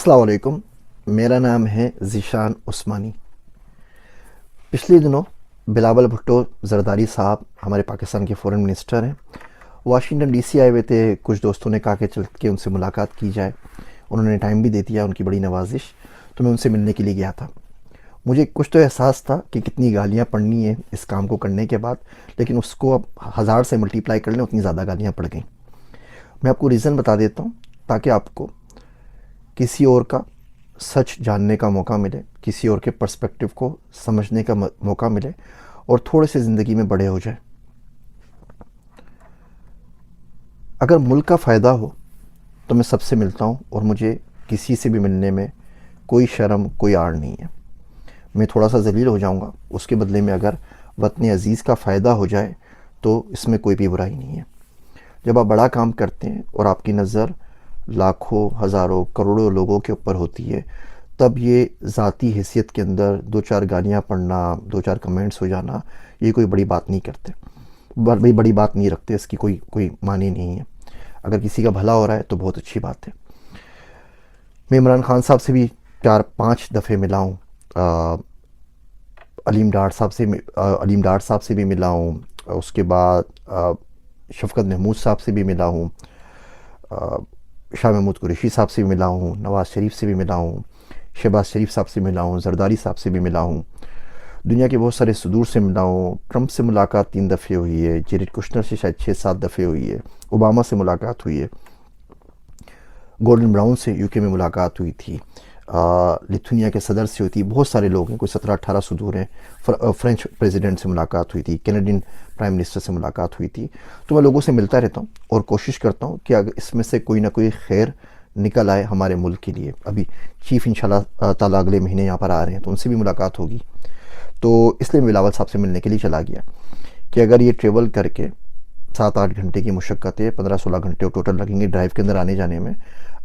السلام علیکم، میرا نام ہے ذیشان عثمانی۔ پچھلے دنوں بلاول بھٹو زرداری صاحب ہمارے پاکستان کے فورن منسٹر ہیں، واشنگٹن ڈی سی آئے ہوئے تھے۔ کچھ دوستوں نے کہا کہ چل کے ان سے ملاقات کی جائے، انہوں نے ٹائم بھی دے دیا، ان کی بڑی نوازش، تو میں ان سے ملنے کے لیے گیا تھا۔ مجھے کچھ تو احساس تھا کہ کتنی گالیاں پڑنی ہیں اس کام کو کرنے کے بعد، لیکن اس کو اب 1000 سے ملٹیپلائی کر لیں اتنی زیادہ گالیاں پڑ گئیں۔ میں آپ کو ریزن بتا دیتا ہوں تاکہ آپ کو کسی اور کا سچ جاننے کا موقع ملے، کسی اور کے پرسپیکٹیو کو سمجھنے کا موقع ملے اور تھوڑے سے زندگی میں بڑے ہو جائے۔ اگر ملک کا فائدہ ہو تو میں سب سے ملتا ہوں، اور مجھے کسی سے بھی ملنے میں کوئی شرم، کوئی آڑ نہیں ہے۔ میں تھوڑا سا ذلیل ہو جاؤں گا، اس کے بدلے میں اگر وطن عزیز کا فائدہ ہو جائے تو اس میں کوئی بھی برائی نہیں ہے۔ جب آپ بڑا کام کرتے ہیں اور آپ کی نظر لاکھوں، ہزاروں، کروڑوں لوگوں کے اوپر ہوتی ہے، تب یہ ذاتی حیثیت کے اندر دو چار گالیاں پڑھنا، دو چار کمنٹس ہو جانا، یہ کوئی بڑی بات نہیں کرتے، بڑی بات نہیں رکھتے، اس کی کوئی معنی نہیں ہے۔ اگر کسی کا بھلا ہو رہا ہے تو بہت اچھی بات ہے۔ میں عمران خان صاحب سے بھی 4-5 دفعے ملا ہوں، علیم ڈار صاحب سے بھی ملا ہوں، اس کے بعد شفقت محمود صاحب سے بھی ملا ہوں، شاہ محمود قریشی صاحب سے بھی ملا ہوں، نواز شریف سے بھی ملا ہوں، شہباز شریف صاحب سے ملا ہوں، زرداری صاحب سے بھی ملا ہوں، دنیا کے بہت سارے صدور سے ملا ہوں۔ ٹرمپ سے ملاقات 3 دفعے ہوئی ہے، جیریڈ کشنر سے شاید 6-7 دفعے ہوئی ہے، اوباما سے ملاقات ہوئی ہے، گورڈن براؤن سے UK میں ملاقات ہوئی تھی، لتھونیا کے صدر سے ہوئی تھی، بہت سارے لوگ ہیں، کوئی 17-18 صدور ہیں، فرینچ پریزیڈنٹ سے ملاقات ہوئی تھی، کینیڈین پرائم منسٹر سے ملاقات ہوئی تھی۔ تو میں لوگوں سے ملتا رہتا ہوں اور کوشش کرتا ہوں کہ اگر اس میں سے کوئی نہ کوئی خیر نکل آئے ہمارے ملک کے لیے۔ ابھی چیف انشاءاللہ تعالیٰ اگلے مہینے یہاں پر آ رہے ہیں تو ان سے بھی ملاقات ہوگی، تو اس لیے میں بلاول صاحب سے ملنے کے لیے چلا گیا کہ اگر یہ ٹریول کر کے 7-8 گھنٹے کی مشقت ہے، 15-16 گھنٹے ٹوٹل لگیں گے ڈرائیو کے اندر آنے جانے میں،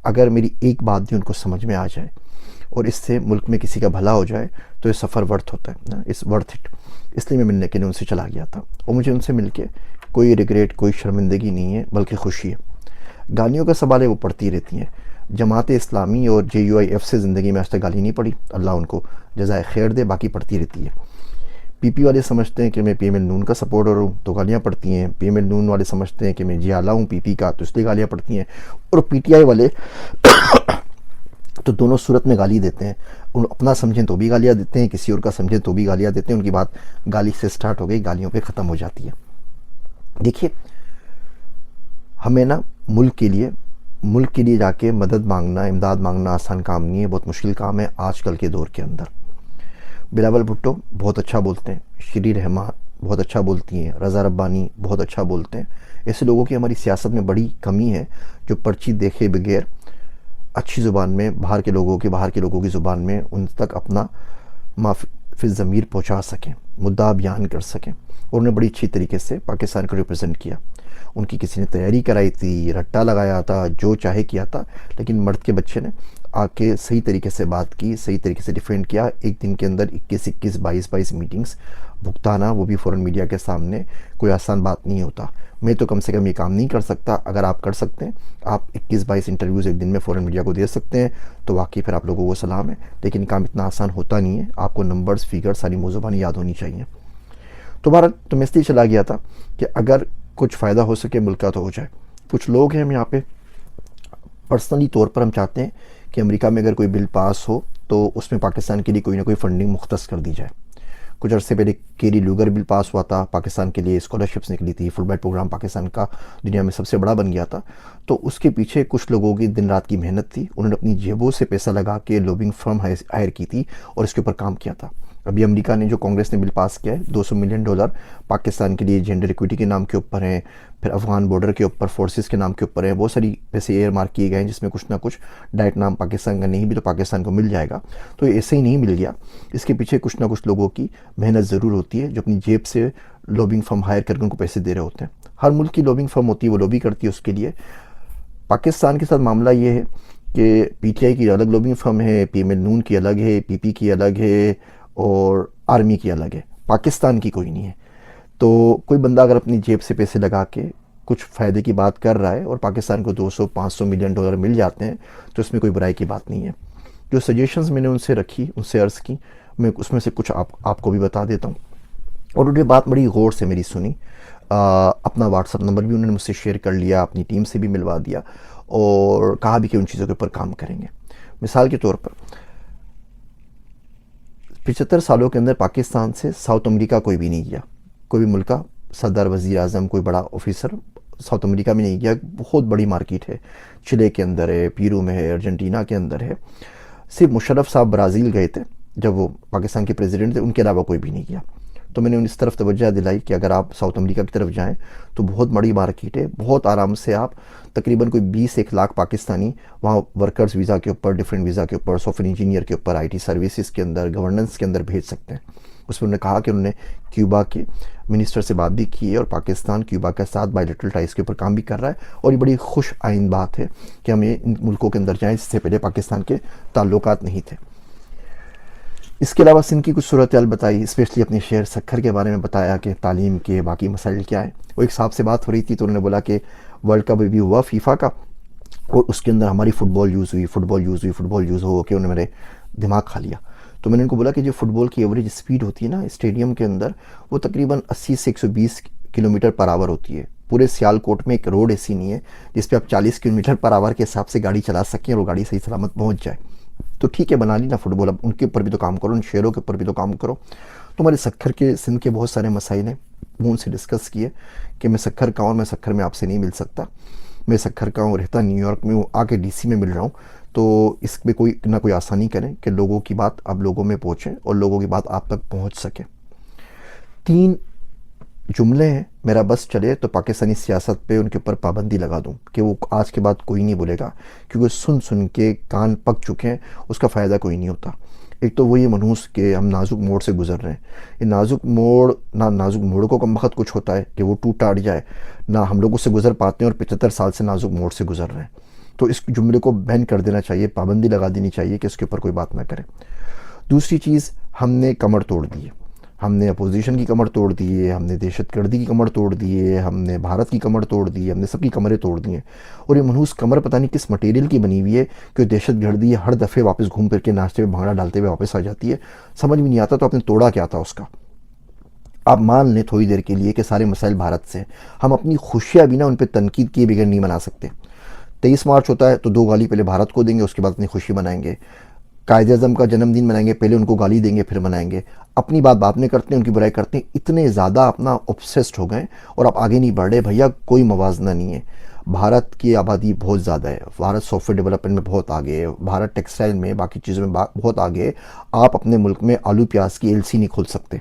اگر میری ایک بات بھی ان کو سمجھ میں آ جائے اور اس سے ملک میں کسی کا بھلا ہو جائے تو یہ سفر ورتھ ہوتا ہے، اس ورتھ اٹ۔ اس لیے میں ملنے کے لیے ان سے چلا گیا تھا، اور مجھے ان سے مل کے کوئی ریگریٹ، کوئی شرمندگی نہیں ہے، بلکہ خوشی ہے۔ گالیوں کا سوال ہے وہ پڑتی رہتی ہیں۔ جماعت اسلامی اور JUIF سے زندگی میں آج تک گالی نہیں پڑی، اللہ ان کو جزائے خیر دے، باقی پڑتی رہتی ہے۔ PP والے سمجھتے ہیں کہ میں PML نون کا سپورٹر ہوں تو گالیاں پڑتی ہیں، PML نون والے سمجھتے ہیں کہ میں جیالہ ہوں PP کا تو اس لیے گالیاں پڑتی ہیں، اور PTI والے تو دونوں صورت میں گالی دیتے ہیں، اپنا سمجھیں تو بھی گالیاں دیتے ہیں، کسی اور کا سمجھیں تو بھی گالیاں دیتے ہیں، ان کی بات گالی سے سٹارٹ ہو گئی، گالیوں پہ ختم ہو جاتی ہے۔ دیکھیے، ہمیں نا ملک کے لیے جا کے مدد مانگنا، امداد مانگنا آسان کام نہیں ہے، بہت مشکل کام ہے آج کل کے دور کے اندر۔ بلاول بھٹو بہت اچھا بولتے ہیں، شیری رحمان بہت اچھا بولتی ہیں، رضا ربانی بہت اچھا بولتے ہیں۔ ایسے لوگوں کی ہماری سیاست میں بڑی کمی ہے جو پرچی دیکھے بغیر اچھی زبان میں باہر کے لوگوں کی زبان میں ان تک اپنا فی ضمیر پہنچا سکیں، مدعا بیان کر سکیں، اور انہوں نے بڑی اچھی طریقے سے پاکستان کو ریپرزینٹ کیا۔ ان کی کسی نے تیاری کرائی تھی، رٹا لگایا تھا، جو چاہے کیا تھا، لیکن مرد کے بچے نے آ کے صحیح طریقے سے بات کی، صحیح طریقے سے ڈیفینڈ کیا۔ ایک دن کے اندر 21 22 میٹنگز بھگتانا، وہ بھی فورن میڈیا کے سامنے، کوئی آسان بات نہیں ہوتا۔ میں تو کم سے کم یہ کام نہیں کر سکتا، اگر آپ کر سکتے ہیں، آپ 21-22 انٹرویوز ایک دن میں فورن میڈیا کو دے سکتے ہیں تو واقعی پھر آپ لوگوں کو سلام ہے، لیکن کام اتنا آسان ہوتا نہیں ہے، آپ کو نمبرز، فیگر، ساری موضوعانی یاد ہونی چاہیے۔ تو بہرحال تو میں اس لیے چلا گیا تھا کہ اگر کچھ فائدہ ہو سکے ملک کا تو ہو جائے۔ کچھ لوگ ہیں ہم یہاں پہ پرسنلی طور پر ہم چاہتے ہیں کہ امریکہ میں اگر کوئی بل پاس ہو تو اس میں پاکستان کے لیے کوئی نہ کوئی فنڈنگ مختص کر دی جائے۔ کچھ عرصے پہلے کیری لوگر بل پاس ہوا تھا، پاکستان کے لیے اسکالرشپس نکلی تھی، فل برائٹ پروگرام پاکستان کا دنیا میں سب سے بڑا بن گیا تھا۔ تو اس کے پیچھے کچھ لوگوں کی دن رات کی محنت تھی، انہوں نے اپنی جیبوں سے پیسہ لگا کے لوبنگ فرم ہائر کی تھی اور اس کے اوپر کام کیا تھا۔ ابھی امریکہ نے جو کانگریس نے بل پاس کیا ہے، $200 ملین پاکستان کے لیے جینڈر ایکویٹی کے نام کے اوپر ہیں، پھر افغان بارڈر کے اوپر فورسز کے نام کے اوپر ہیں، بہت ساری پیسے ایئر مارک کیے گئے ہیں جس میں کچھ نہ کچھ ڈائریکٹ نام پاکستان کا نہیں بھی تو پاکستان کو مل جائے گا۔ تو ایسے ہی نہیں مل گیا، اس کے پیچھے کچھ نہ کچھ لوگوں کی محنت ضرور ہوتی ہے جو اپنی جیب سے لوبنگ فرم ہائر کر کے ان کو پیسے دے رہے ہوتے ہیں۔ ہر ملک کی لوبنگ فرم ہوتی ہے، وہ لوبی کرتی ہے اس کے لیے۔ پاکستان کے ساتھ معاملہ یہ ہے کہ PTI کی الگ لوبنگ فرم ہے، PML نون کی الگ ہے، PP کی الگ ہے، اور آرمی کی الگ ہے، پاکستان کی کوئی نہیں ہے۔ تو کوئی بندہ اگر اپنی جیب سے پیسے لگا کے کچھ فائدے کی بات کر رہا ہے اور پاکستان کو 200-500 ملین ڈالر مل جاتے ہیں تو اس میں کوئی برائی کی بات نہیں ہے. جو سجیشنز میں نے ان سے رکھی، ان سے عرض کی، میں اس میں سے کچھ آپ کو بھی بتا دیتا ہوں. اور انہوں نے بات بڑی غور سے میری سنی. اپنا واٹس ایپ نمبر بھی انہوں نے مجھ سے شیئر کر لیا، اپنی ٹیم سے بھی ملوا دیا اور کہا بھی کہ ان چیزوں کے اوپر کام کریں گے. مثال کے طور پر 75 سالوں کے اندر پاکستان سے ساؤتھ امریکہ کوئی بھی نہیں گیا. کوئی بھی ملک کا صدر، وزیر اعظم، کوئی بڑا آفیسر ساؤتھ امریکہ میں نہیں گیا. بہت بڑی مارکیٹ ہے، چلے کے اندر ہے، پیرو میں ہے، ارجنٹینا کے اندر ہے. صرف مشرف صاحب برازیل گئے تھے جب وہ پاکستان کے پریزیڈنٹ تھے، ان کے علاوہ کوئی بھی نہیں گیا. تو میں نے اس طرف توجہ دلائی کہ اگر آپ ساؤتھ امریکہ کی طرف جائیں تو بہت بڑی مارکیٹ ہے، بہت آرام سے آپ تقریباً کوئی 20-1 لاکھ پاکستانی وہاں ورکرز ویزا کے اوپر، ڈیفرنٹ ویزا کے اوپر، سافٹ ویئر انجینئر کے اوپر، آئی ٹی سروسز کے اندر، گورننس کے اندر بھیج سکتے ہیں. اس میں انہوں نے کہا کہ انہوں نے کیوبا کے منسٹر سے بات بھی کی ہے اور پاکستان کیوبا کے ساتھ بائیلیٹرل ٹائز کے اوپر کام بھی کر رہا ہے. اور یہ بڑی خوش آئند بات ہے کہ ہم ان ملکوں کے اندر جائیں جس سے پہلے پاکستان کے تعلقات نہیں تھے. اس کے علاوہ سندھ کی کچھ صورتحال بتائی، اسپیشلی اپنے شہر سکھر کے بارے میں بتایا کہ تعلیم کے باقی مسائل کیا ہیں. وہ ایک صاحب سے بات ہو رہی تھی تو انہوں نے بولا کہ ورلڈ کپ بھی ہوا فیفا کا اور اس کے اندر ہماری فٹ بال یوز ہو کہ انہوں نے میرے دماغ کھا لیا. تو میں نے ان کو بولا کہ جو فٹ بال کی ایوریج سپیڈ ہوتی ہے نا اسٹیڈیم کے اندر، وہ تقریباً 80 سے 120 کلومیٹر پر آور ہوتی ہے. پورے سیالکوٹ میں ایک روڈ ایسی نہیں ہے جس پہ آپ 40 کلومیٹر پر آور کے حساب سے گاڑی چلا سکیں اور وہ گاڑی صحیح سلامت پہنچ جائے. تو ٹھیک ہے، بنا لی نا فٹ بال، اب ان کے اوپر بھی تو کام کرو، ان شہروں کے اوپر بھی تو کام کرو. تو ہمارے سکھر کے سندھ کے بہت سارے مسائل ہیں، وہ ان سے ڈسکس کیے کہ میں سکھر کا ہوں اور میں سکھر میں آپ سے نہیں مل سکتا. میں سکھر کا ہوں، رہتا نیو یارک میں ہوں، آ کے ڈی سی میں مل رہا ہوں. تو اس میں کوئی نہ کوئی آسانی کریں کہ لوگوں کی بات اب لوگوں میں پہنچیں اور لوگوں کی بات آپ تک پہنچ سکے. 3 جملے ہیں، میرا بس چلے تو پاکستانی سیاست پہ ان کے اوپر پابندی لگا دوں کہ وہ آج کے بعد کوئی نہیں بولے گا، کیونکہ سن کے کان پک چکے ہیں، اس کا فائدہ کوئی نہیں ہوتا. ایک تو وہی منحوس کہ ہم نازک موڑ سے گزر رہے ہیں. یہ نازک موڑ کو کم وقت کچھ ہوتا ہے کہ وہ ٹوٹ ٹاٹ جائے، نہ ہم لوگ اس سے گزر پاتے ہیں اور 75 سال سے نازک موڑ سے گزر رہے ہیں. تو اس جملے کو بین کر دینا چاہیے، پابندی لگا دینی چاہیے کہ اس کے اوپر کوئی بات نہ کرے. دوسری چیز، ہم نے کمر توڑ دی ہے. ہم نے اپوزیشن کی کمر توڑ دی ہے، ہم نے دہشت گردی کی کمر توڑ دی ہے، ہم نے بھارت کی کمر توڑ دی ہے، ہم نے سب کی کمریں توڑ دی ہیں. اور یہ منحوس کمر پتہ نہیں کس مٹیریل کی بنی ہوئی ہے کہ دہشت گردی ہر دفعے واپس گھوم پھر کے ناشتے میں بھانگڑا ڈالتے ہوئے واپس آ جاتی ہے. سمجھ میں نہیں آتا تو آپ نے توڑا کیا تھا اس کا. آپ مان لیں تھوڑی دیر کے لیے کہ سارے مسائل بھارت سے ہیں. ہم اپنی خوشیاں بھی نہ ان پہ تنقید کیے بغیر نہیں منا سکتے. 23 مارچ ہوتا ہے تو 2 گالی پہلے بھارت کو دیں گے، اس کے بعد اپنی خوشی منائیں گے. قائد اعظم کا جنم دن منائیں گے، پہلے ان کو گالی دیں گے پھر منائیں گے. اپنی بات بعد میں کرتے ہیں، ان کی برائی کرتے ہیں. اتنے زیادہ اپنا اوبسیسڈ ہو گئے اور آپ آگے نہیں بڑھ رہے. بھیا کوئی موازنہ نہیں ہے. بھارت کی آبادی بہت زیادہ ہے، بھارت سافٹ ویئر ڈیولپمنٹ میں بہت آگے ہے، بھارت ٹیکسٹائل میں، باقی چیزوں میں بہت آگے ہے. آپ اپنے ملک میں آلو پیاز کی LC نہیں کھول سکتے.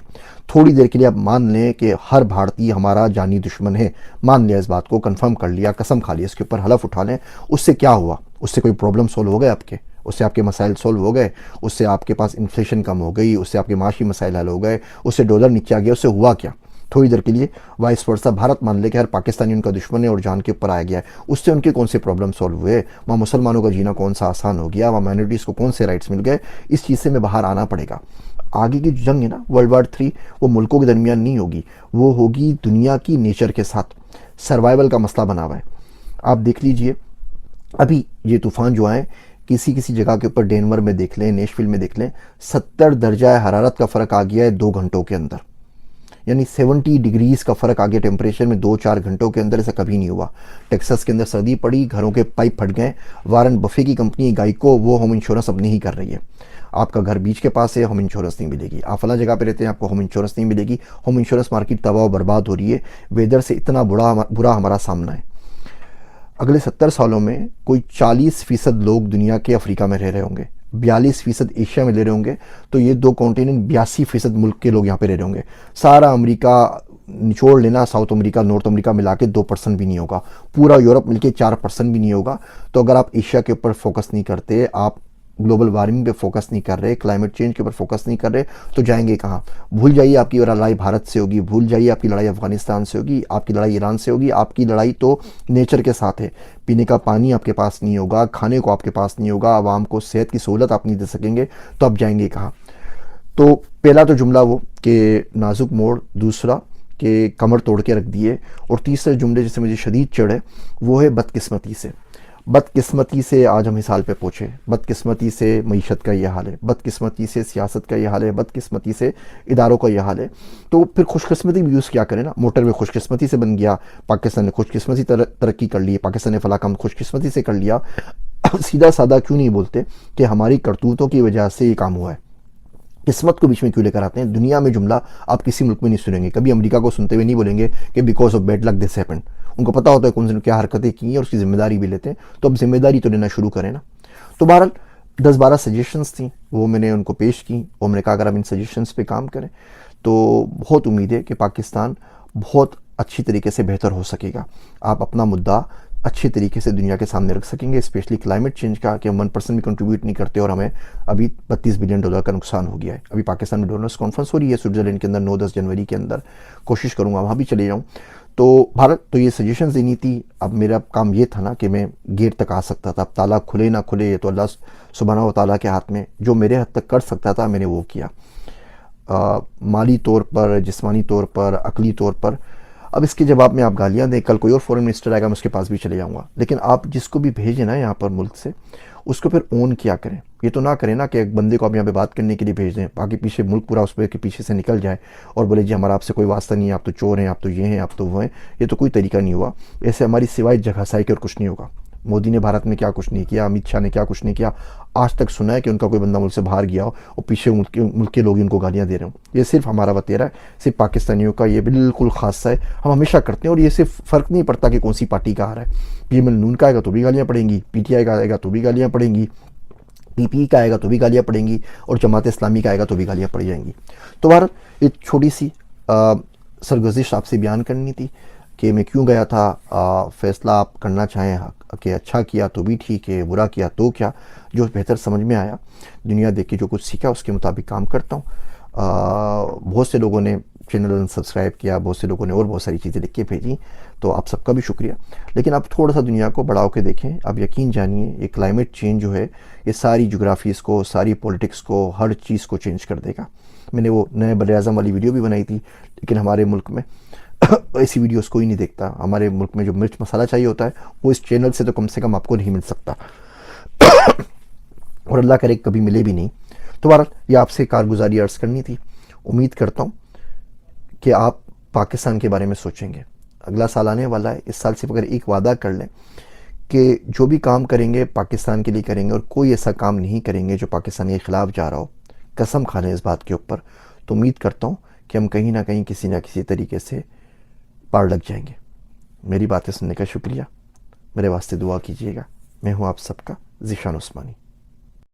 تھوڑی دیر کے لیے آپ مان لیں کہ ہر بھارتی ہمارا جانی دشمن ہے. مان لیا اس بات کو، کنفرم کر لیا، قسم کھا لیا، اس کے اوپر حلف اٹھا لیں. اس سے کیا ہوا؟ اس سے کوئی پرابلم سولو ہو گئے آپ کے؟ اس سے آپ کے مسائل سولو ہو گئے؟ اس سے آپ کے پاس انفلیشن کم ہو گئی؟ اس سے آپ کے معاشی مسائل حل ہو گئے؟ اس سے ڈالر نیچے آ گیا؟ اس سے ہوا کیا؟ تھوڑی دیر کے لیے وائس ورسا بھارت مان لے کہ ہر پاکستانی ان کا دشمن ہے اور جان کے اوپر آیا گیا ہے. اس سے ان کے کون سے پرابلم سولو ہوئے؟ وہاں مسلمانوں کا جینا کون سا آسان ہو گیا؟ وہاں مائنورٹیز کو کون سے رائٹس مل گئے؟ اس چیز سے میں باہر آنا پڑے گا. آگے کی جنگ ہے نا ورلڈ وار 3، وہ ملکوں کے درمیان نہیں ہوگی، وہ ہوگی دنیا کی نیچر کے ساتھ. سروائیول کا مسئلہ بنا ہوا ہے. آپ دیکھ لیجئے ابھی یہ طوفان جو آئے، کسی جگہ کے اوپر ڈینور میں دیکھ لیں، نیشویل میں دیکھ لیں، 70 درجہ حرارت کا فرق آ گیا ہے 2 گھنٹوں کے اندر. یعنی 70 ڈگریز کا فرق آ گیا ٹیمپریچر میں 2-4 گھنٹوں کے اندر. ایسا کبھی نہیں ہوا. ٹیکساس کے اندر سردی پڑی، گھروں کے پائپ پھٹ گئے. وارن بفے کی کمپنی گائیکو وہ ہوم انشورنس اب نہیں کر رہی ہے. آپ کا گھر بیچ کے پاس ہے، ہوم انشورنس نہیں ملے گی. آپ فلاں جگہ پہ رہتے ہیں، آپ کو ہوم انشورنس نہیں ملے گی. ہوم انشورنس مارکیٹ تباہ و برباد ہو رہی ہے. ویدر سے اتنا برا ہمارا سامنا ہے. اگلے 70 سالوں میں کوئی 40% لوگ دنیا کے افریقہ میں رہ رہے ہوں گے، 42% ایشیا میں لے رہے ہوں گے. تو یہ 2 کانٹیننٹ 82% ملک کے لوگ یہاں پہ رہ رہے ہوں گے. سارا امریکہ نچوڑ لینا، ساؤتھ امریکہ، نارتھ امریکہ ملا کے 2% بھی نہیں ہوگا. پورا یورپ مل کے 4% بھی نہیں ہوگا. تو اگر آپ ایشیا کے اوپر فوکس نہیں کرتے، آپ گلوبل وارمنگ پہ فوکس نہیں کر رہے، کلائمیٹ چینج کے اوپر فوکس نہیں کر رہے، تو جائیں گے کہاں؟ بھول جائیے آپ کی لڑائی بھارت سے ہوگی، بھول جائیے آپ کی لڑائی افغانستان سے ہوگی، آپ کی لڑائی ایران سے ہوگی. آپ کی لڑائی تو نیچر کے ساتھ ہے. پینے کا پانی آپ کے پاس نہیں ہوگا، کھانے کو آپ کے پاس نہیں ہوگا، عوام کو صحت کی سہولت آپ نہیں دے سکیں گے، تو آپ جائیں گے کہاں؟ تو پہلا تو جملہ وہ کہ نازک موڑ. دوسرا کہ کمر توڑ کے رکھ دیے. اور تیسرا جملے جس سے مجھے شدید چڑھ ہے وہ ہے بدقسمتی سے. بدقسمتی سے آج ہم اس حال پہ پہنچے. بدقسمتی سے معیشت کا یہ حال ہے, بدقسمتی سے سیاست کا یہ حال ہے, بدقسمتی سے اداروں کا یہ حال ہے. تو پھر خوش قسمتی بھی یوز کیا کریں نا. موٹر وے خوش قسمتی سے بن گیا, پاکستان نے خوش قسمتی ترقی کر لی, پاکستان نے فلاں کام خوش قسمتی سے کر لیا. سیدھا سادہ کیوں نہیں بولتے کہ ہماری کرتوتوں کی وجہ سے یہ کام ہوا ہے؟ قسمت کو بیچ میں کیوں لے کر آتے ہیں؟ دنیا میں جملہ آپ کسی ملک میں نہیں سنیں گے, کبھی امریکہ کو سنتے ہوئے نہیں بولیں گے کہ because of bad luck this happened. ان کو پتہ ہوتا ہے کون سے کیا حرکتیں کی ہیں اور اس کی ذمہ داری بھی لیتے ہیں. تو اب ذمہ داری تو لینا شروع کریں نا. تو بہرحال 10-12 سجیشنز تھیں, وہ میں نے ان کو پیش کی اور میں نے کہا اگر آپ ان سجیشنز پہ کام کریں تو بہت امید ہے کہ پاکستان بہت اچھی طریقے سے بہتر ہو سکے گا. آپ اپنا مدعا اچھی طریقے سے دنیا کے سامنے رکھ سکیں گے, اسپیشلی کلائمیٹ چینج کا, کہ ہم 1% بھی کنٹریبیوٹ نہیں کرتے اور ہمیں ابھی $32 بلین کا نقصان ہو گیا ہے. ابھی پاکستان میں ڈونرز کانفرنس ہو رہی ہے سوئٹزرلینڈ کے اندر 9-10 جنوری کے اندر. کوشش کروں گا وہاں بھی چلے جاؤں. تو بھارت تو یہ سجیشنز دینی تھی. اب میرا کام یہ تھا نا کہ میں گیٹ تک آ سکتا تھا. اب تالا کھلے نہ کھلے یہ تو اللہ سبحانہ و تعالیٰ کے ہاتھ میں. جو میرے حد تک کر سکتا تھا میں نے وہ کیا, مالی طور پر, جسمانی طور پر, عقلی طور پر. اب اس کے جواب میں آپ گالیاں دیں, کل کوئی اور فورن منسٹر آئے گا میں اس کے پاس بھی چلے جاؤں گا. لیکن آپ جس کو بھی بھیجیں نا یہاں پر ملک سے, اس کو پھر اون کیا کریں. یہ تو نہ کریں نا کہ ایک بندے کو آپ یہاں پہ بات کرنے کے لیے بھیج دیں, باقی پیچھے ملک پورا اس پہ کے پیچھے سے نکل جائے اور بولے جی ہمارا آپ سے کوئی واسطہ نہیں ہے, آپ تو چور ہیں, آپ تو یہ ہیں, آپ تو وہ ہیں. یہ تو کوئی طریقہ نہیں ہوا. ایسے ہماری سوائے جگہ سائی کے اور کچھ نہیں ہوگا. مودی نے بھارت میں کیا کچھ نہیں کیا, امت شاہ نے کیا کچھ نہیں کیا. آج تک سنا ہے کہ ان کا کوئی بندہ ملک سے باہر گیا ہو اور پیچھے ملک کے لوگ ان کو گالیاں دے رہے ہوں. یہ صرف ہمارا وتیرا ہے, صرف پاکستانیوں کا یہ بالکل خاصہ ہے. ہم ہمیشہ کرتے ہیں اور یہ صرف فرق نہیں پڑتا کہ کون سی پارٹی کا آ رہا ہے. پی ایم ایل نون کا آئے گا تو بھی گالیاں پڑیں گی, پی ٹی آئی کا آئے گا تو بھی گالیاں پڑیں گی, پی پی کا آئے گا تو بھی گالیاں پڑیں گی, اور جماعت اسلامی کا آئے گا تو بھی گالیاں پڑ جائیں گی. تو بہرحال ایک چھوٹی سی سرگزش آپ سے بیان کرنی تھی کہ میں کیوں گیا تھا. فیصلہ آپ کرنا چاہیں کہ اچھا کیا تو بھی ٹھیک ہے, برا کیا تو کیا, جو بہتر سمجھ میں آیا, دنیا دیکھ کے جو کچھ سیکھا اس کے مطابق کام کرتا ہوں. بہت سے لوگوں نے چینل سبسکرائب کیا, بہت سے لوگوں نے اور بہت ساری چیزیں لکھ کے بھیجیں, تو آپ سب کا بھی شکریہ. لیکن آپ تھوڑا سا دنیا کو بڑھاؤ کے دیکھیں. آپ یقین جانیے یہ کلائمیٹ چینج جو ہے یہ ساری جغرافیز کو, ساری پولیٹکس کو, ہر چیز کو چینج کر دے گا. میں نے وہ نئے بر اعظم والی ویڈیو بھی بنائی تھی, لیکن ہمارے ملک میں ایسی ویڈیوز کوئی نہیں دیکھتا. ہمارے ملک میں جو مرچ مسالہ چاہیے ہوتا ہے وہ اس چینل سے تو کم سے کم آپ کو نہیں مل سکتا, اور اللہ کرے کبھی ملے بھی نہیں. تو بہرحال یہ آپ سے کارگزاری عرض کرنی تھی. امید کرتا ہوں کہ آپ پاکستان کے بارے میں سوچیں گے. اگلا سال آنے والا ہے, اس سال صرف اگر ایک وعدہ کر لیں کہ جو بھی کام کریں گے پاکستان کے لیے کریں گے, اور کوئی ایسا کام نہیں کریں گے جو پاکستان کے خلاف جا رہا ہو. قسم کھا لیں اس بات کے اوپر. تو امید کرتا ہوں کہ ہم کہیں نہ کہیں کسی نہ کسی طریقے سے پار لگ جائیں گے. میری باتیں سننے کا شکریہ. میرے واسطے دعا کیجیے گا. میں ہوں آپ سب کا ذیشان عثمانی.